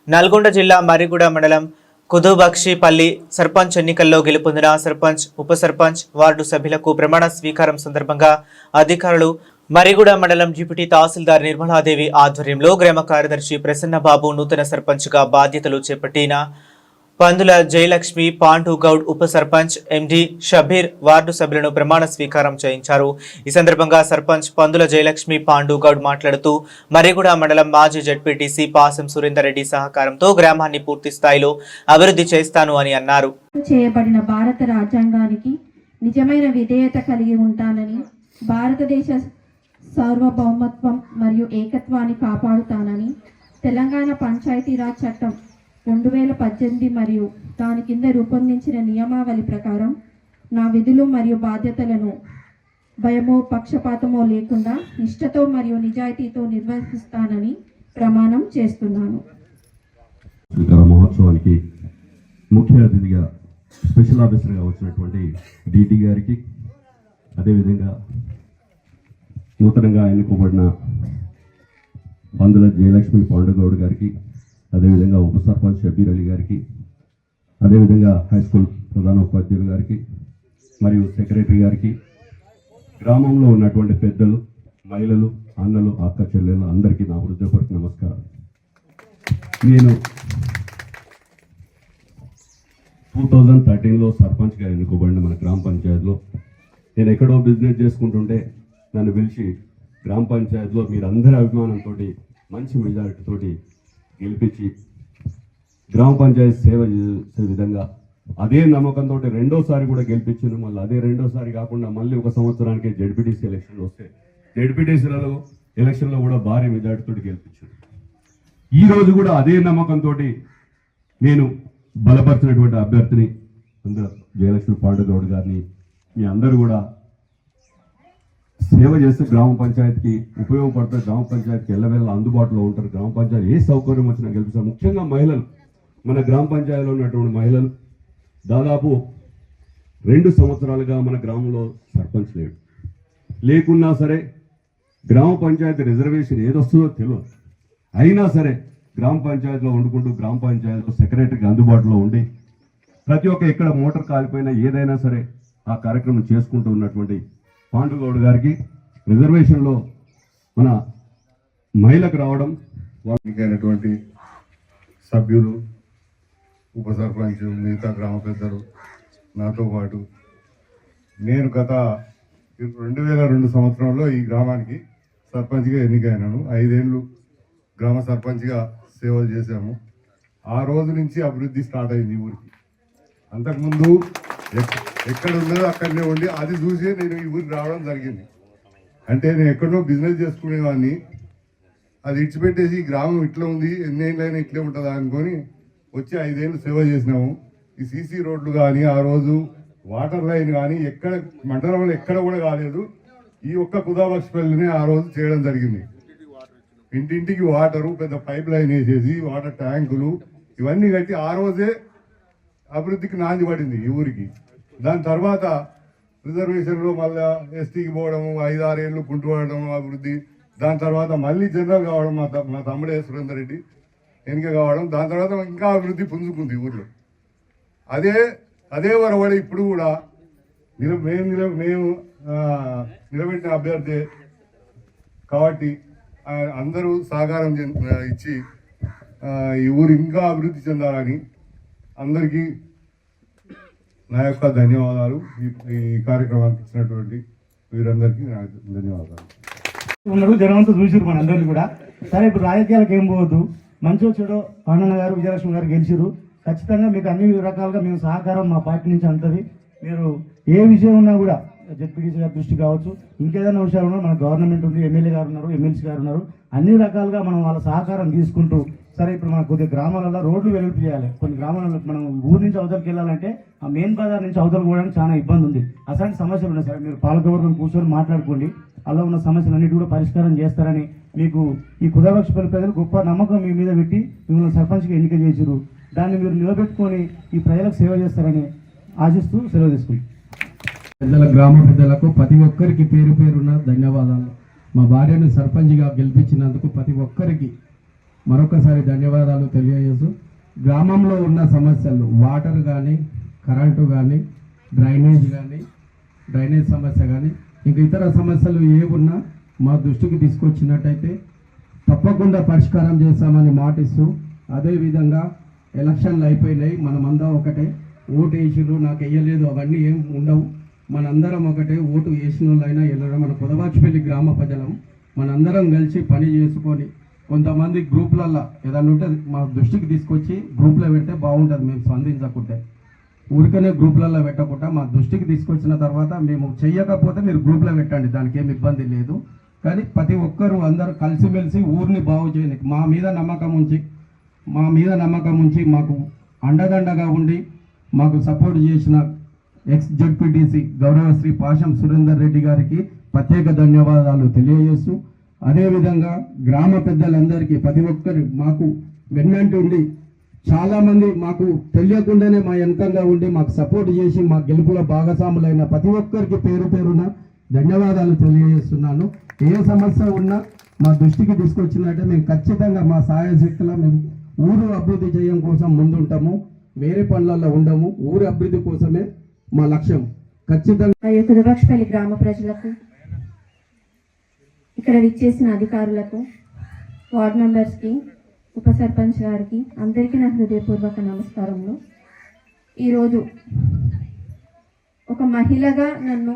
నల్గొండ జిల్లా మర్రిగూడ మండలం కుదుబక్షిపల్లి సర్పంచ్ ఎన్నికల్లో గెలుపొందిన సర్పంచ్, ఉప సర్పంచ్, వార్డు సభ్యులకు ప్రమాణ స్వీకారం సందర్భంగా అధికారులు మర్రిగూడ మండలం డిప్యూటీ తహసీల్దార్ నిర్మలాదేవి ఆధ్వర్యంలో గ్రామ కార్యదర్శి ప్రసన్నబాబు నూతన సర్పంచ్గా బాధ్యతలు చేపట్టిన పందుల జయలక్ష్మి, పాండు గౌడ్, ఉప సర్పంచ్ ఎండి షబీర్, వార్డు సభ్యులను ప్రమాణ స్వీకారం చేయించారు. ఈ సందర్భంగా సర్పంచ్ పందుల జయలక్ష్మి, పాండు గౌడ్ మాట్లాడుతూ మర్రిగూడ మండలం మాజీ జడ్పీటీసీ పాసం సురేందర్ రెడ్డి సహకారంతో గ్రామాన్ని పూర్తి స్థాయిలో అభివృద్ధి చేస్తాను అని అన్నారు. చేయబడిన భారత రాజ్యాంగానికి నిజమైన విధేయత కలిగి ఉంటానని, భారతదేశ సార్వభౌమత్వం మరియు ఏకత్వాన్ని కాపాడుతానని, తెలంగాణ పంచాయతీరాజ్ చట్టం 2018 మరియు దాని కింద రూపొందించిన నియమావళి ప్రకారం నా విధులు మరియు బాధ్యతలను భయమో పక్షపాతమో లేకుండా నిష్ఠతో మరియు నిజాయితీతో నిర్వహిస్తానని ప్రమాణం చేస్తున్నాను. మహోత్సవానికి ముఖ్య అతిథిగా స్పెషల్ ఆఫీసర్గా వచ్చినటువంటి డిటి గారికి, అదేవిధంగా నూతనంగా ఎన్నుకోబడిన పందుల జయలక్ష్మి, పాండుగౌడ్ గారికి, అదేవిధంగా ఉప సర్పంచ్ షబీర్ అలీ గారికి, అదేవిధంగా హై స్కూల్ ప్రధాన ఉపాధ్యాయులు గారికి మరియు సెక్రటరీ గారికి, గ్రామంలో ఉన్నటువంటి పెద్దలు, మహిళలు, అన్నలు, అక్క చెల్లెలు అందరికీ నా హృదయపూర్వక నమస్కారం. నేను 2013లో సర్పంచ్గా ఎన్నుకోబడిన మన గ్రామ పంచాయతీలో నేను ఎక్కడో బిజినెస్ చేసుకుంటుంటే నన్ను పిలిచి గ్రామ పంచాయతీలో మీరందరి అభిమానంతో మంచి మెజారిటీతో గెలిపించి గ్రామ పంచాయతీ సేవ చేసే విధంగా అదే నమ్మకంతో రెండోసారి కూడా గెలిపించాను. మళ్ళీ అదే రెండోసారి కాకుండా మళ్ళీ ఒక సంవత్సరానికి జడ్పీటీసీ ఎలక్షన్లు వస్తే జడ్పీటీసీలలో ఎలక్షన్లో కూడా భారీ మెజారిటీతో గెలిపించాను. ఈ రోజు కూడా అదే నమ్మకంతో నేను బలపరిచినటువంటి అభ్యర్థిని అందరూ జయలక్ష్మి, పాండుగౌడ్ గారిని మీ అందరూ కూడా సేవ చేస్తే గ్రామ పంచాయతీకి ఉపయోగపడతారు, గ్రామ పంచాయతీకి ఎల్లవేళ అందుబాటులో ఉంటారు, గ్రామ పంచాయతీ ఏ సౌకర్యం వచ్చినా గెలిపిస్తారు. ముఖ్యంగా మహిళలు, మన గ్రామ పంచాయతీలో ఉన్నటువంటి మహిళలు దాదాపు 2 సంవత్సరాలుగా మన గ్రామంలో సర్పంచ్ లేకున్నా సరే గ్రామ పంచాయతీ రిజర్వేషన్ ఏదొస్తుందో తెలియదు, అయినా సరే గ్రామ పంచాయతీలో వండుకుంటూ గ్రామ పంచాయతీలో సెక్రటరీకి అందుబాటులో ఉండి ప్రతి ఒక్క ఎక్కడ మోటార్ కాలిపోయినా ఏదైనా సరే ఆ కార్యక్రమం చేసుకుంటూ ఉన్నటువంటి పాండుగౌడ్ గారికి రిజర్వేషన్లో మన మహిళకు రావడం, వాళ్ళకైనటువంటి సభ్యులు, ఉప సర్పంచ్, మిగతా గ్రామ పెద్దలు, నాతో పాటు నేను గత 2002 సంవత్సరంలో ఈ గ్రామానికి సర్పంచ్గా ఎన్నికైనాను. 5 ఏళ్ళు గ్రామ సర్పంచ్గా సేవలు చేశాము. ఆ రోజు నుంచి అభివృద్ధి స్టార్ట్ అయింది ఊరికి. అంతకుముందు ఎక్కడ ఉన్నదో అక్కడనే ఉండి అది చూసి నేను ఈ ఊరికి రావడం జరిగింది. అంటే నేను ఎక్కడో బిజినెస్ చేసుకునేవాడిని, అది ఇచ్చిపెట్టేసి ఈ గ్రామం ఇట్లా ఉంది, ఎన్నేళ్ళైనా ఇట్లే ఉంటుందా అనుకొని వచ్చి 5 ఏళ్ళు సేవ చేసినాము. ఈ సీసీ రోడ్లు కానీ, ఆ రోజు వాటర్ లైన్ కానీ ఎక్కడ మండలంలో ఎక్కడ కూడా కాలేదు. ఈ ఒక్క కుదాబక్షిపల్లినే ఆ రోజు చేయడం జరిగింది. ఇంటింటికి వాటరు, పెద్ద పైప్ లైన్ వేసేసి వాటర్ ట్యాంకులు ఇవన్నీ కట్టి ఆ రోజే అభివృద్ధికి నాంది పడింది ఈ ఊరికి. దాని తర్వాత రిజర్వేషన్లో మళ్ళీ ఎస్టీకి పోవడము, 5-6 ఏళ్ళు కుంటుపడడం అభివృద్ధి. దాని తర్వాత మళ్ళీ జనరల్ కావడం, మా తమ్ముడే సురేందర్ రెడ్డి ఎన్నిక కావడం. దాని తర్వాత ఇంకా అభివృద్ధి పుంజుకుంది ఊళ్ళో. అదే వరవడి ఇప్పుడు కూడా మేము నిలబెట్టిన అభ్యర్థి కాబట్టి అందరూ సహకారం ఇచ్చి ఈ ఊరు ఇంకా అభివృద్ధి చెందాలని అందరికీ నా యొక్క ధన్యవాదాలు. ఈ కార్యక్రమానికి ఇచ్చినటువంటి వీరందరికీ నా ధన్యవాదాలు. ఉన్నారు జనమంతా చూసారు మన అందరినీ కూడా. సరే, ఇప్పుడు రాజకీయాలకు ఏం పోవద్దు, మంచో చెడో అన్నన్న గారు, విజయలక్ష్మి గారు గెలిచిరు. ఖచ్చితంగా మీకు అన్ని రకాలుగా మేము సహకారం మా పార్టీ నుంచి అంతది. మీరు ఏ విషయం ఉన్నా కూడా జడ్పీటీసీ గారి దృష్టి కావచ్చు, ఇంకేదైనా విషయాలు ఉన్నా మన గవర్నమెంట్ ఉంది, ఎమ్మెల్యే గారు ఉన్నారు, ఎమ్మెల్సీ గారు ఉన్నారు, అన్ని రకాలుగా మనం వాళ్ళ సహకారం తీసుకుంటూ. సరే, ఇప్పుడు మన కొద్దిగా గ్రామాలలో రోడ్లు వెలుపు చేయాలి. కొన్ని గ్రామాలలో మనం ఊరు నుంచి అవతలకి వెళ్ళాలంటే ఆ మెయిన్ బజార్ నుంచి అవతలకు పోవడానికి చాలా ఇబ్బంది ఉంది. అసలు సమస్యలు ఉన్నాయి. సరే, మీరు పాలకవర్గం కూర్చొని మాట్లాడుకోండి, అలా ఉన్న సమస్యలన్నిటి కూడా పరిష్కారం చేస్తారని మీకు ఈ కుదాబక్షిపల్లి ప్రజలు గొప్ప నమ్మకం మీ మీద పెట్టి మిమ్మల్ని సర్పంచ్గా ఎన్నిక చేసిరు. దాన్ని మీరు నిలబెట్టుకొని ఈ ప్రజలకు సేవ చేస్తారని ఆశిస్తూ సెలవు తీసుకుంటాం. పెద్దల గ్రామ పెద్దలకు ప్రతి ఒక్కరికి పేరు పేరున ధన్యవాదాలు. మా భార్యను సర్పంచ్గా గెలిపించినందుకు ప్రతి ఒక్కరికి మరొకసారి ధన్యవాదాలు తెలియజేస్తూ గ్రామంలో ఉన్న సమస్యలు వాటర్ కానీ కరెంటు కానీ డ్రైనేజ్ సమస్య కానీ ఇంకా ఇతర సమస్యలు ఏమున్నా మా దృష్టికి తీసుకొచ్చినట్టయితే తప్పకుండా పరిష్కారం చేస్తామని మాటిస్తూ అదేవిధంగా ఎలక్షన్లు అయిపోయినాయి, మనమందరం ఒకటే, ఓటు వేసిర్రు నాకు వేయలేదు అవన్నీ ఏం ఉండవు, మనందరం ఒకటే, ఓటు వేసిన వాళ్ళైనా వెళ్ళడం మన కుదవాచిపల్లి గ్రామ ప్రజలం మనందరం కలిసి పని చేసుకొని కొంతమంది గ్రూపులల్లో ఏదన్నా ఉంటే మా దృష్టికి తీసుకొచ్చి గ్రూప్లో పెడితే బాగుంటుంది. మేము స్పందించకుంటే ఊరికనే గ్రూపులలో పెట్టకుండా మా దృష్టికి తీసుకొచ్చిన తర్వాత మేము చెయ్యకపోతే మీరు గ్రూప్లో పెట్టండి, దానికి ఏమి ఇబ్బంది లేదు. కానీ ప్రతి ఒక్కరూ అందరూ కలిసిమెలిసి ఊరిని బాగు చేయడానికి మా మీద నమ్మకం ఉంచి మాకు అండదండగా ఉండి మాకు సపోర్ట్ చేసిన ఎక్స్ జడ్పీటీసీ గౌరవ శ్రీ పాశం సురేందర్ రెడ్డి గారికి ప్రత్యేక ధన్యవాదాలు తెలియజేస్తూ అదేవిధంగా గ్రామ పెద్దలందరికీ ప్రతి ఒక్కరు మాకు వెన్నంటి ఉండి చాలామంది మాకు తెలియకుండానే మా వెనకంగా ఉండి మాకు సపోర్ట్ చేసి మా గెలుపులో భాగస్వాములైన ప్రతి ఒక్కరికి పేరు పేరున ధన్యవాదాలు తెలియజేస్తున్నాను. ఏ సమస్య ఉన్నా మా దృష్టికి తీసుకొచ్చినట్టే మేము ఖచ్చితంగా మా సహాయశక్తిలో మేము ఊరు అభివృద్ధి చేయడం కోసం ముందుంటాము, వేరే పనులలో ఉండము, ఊరి అభివృద్ధి కోసమే మా లక్ష్యం. ఖచ్చితంగా మరియు కుదబక్షపల్లి గ్రామ ప్రజలకు, ఇక్కడ విచ్చేసిన అధికారులకు, వార్డ్ మెంబర్స్కి, ఉప సర్పంచ్ గారికి అందరికీ నా హృదయపూర్వక నమస్కారములు. ఈరోజు ఒక మహిళగా నన్ను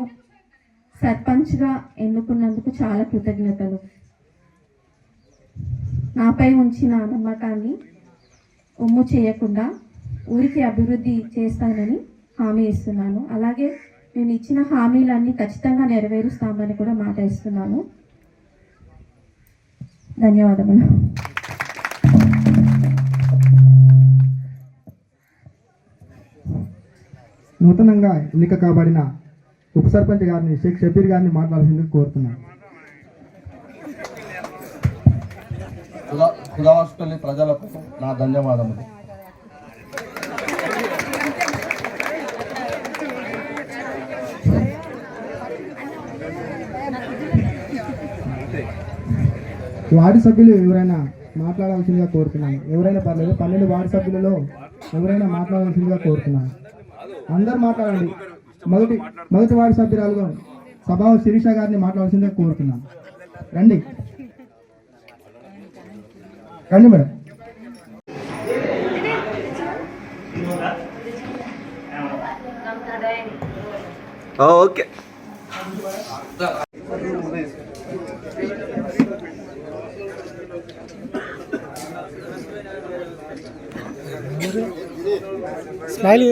సర్పంచ్గా ఎన్నుకున్నందుకు చాలా కృతజ్ఞతలు. నాపై ఉంచిన నమ్మకాన్ని ఒమ్ము చేయకుండా ఊరికి అభివృద్ధి చేస్తానని హామీ ఇస్తున్నాను. అలాగే మేము ఇచ్చిన హామీలన్నీ ఖచ్చితంగా నెరవేరుస్తామని కూడా మాట ఇస్తున్నాను. ధన్యవాదములు. నూతనంగా ఎన్నిక కాబడిన ఉప సర్పంచ్ గారిని షేక్ షబీర్ గారిని మాట్లాడాల్సిందిగా కోరుతున్నాను. కుదవాచిపల్లి ప్రజలకు నా ధన్యవాదములు. వార్డు సభ్యులు ఎవరైనా మాట్లాడాల్సిందిగా కోరుతున్నాను. ఎవరైనా పర్లేదు, 12 వార్డు సభ్యులలో ఎవరైనా మాట్లాడాల్సిందిగా కోరుతున్నాను. అందరు మాట్లాడండి. మొదటి వార్డు సభ్యురాలుగా సభా శిరీష గారిని మాట్లాడాల్సిందిగా కోరుతున్నాను. రండి మేడం. ఓకే. స్మైల్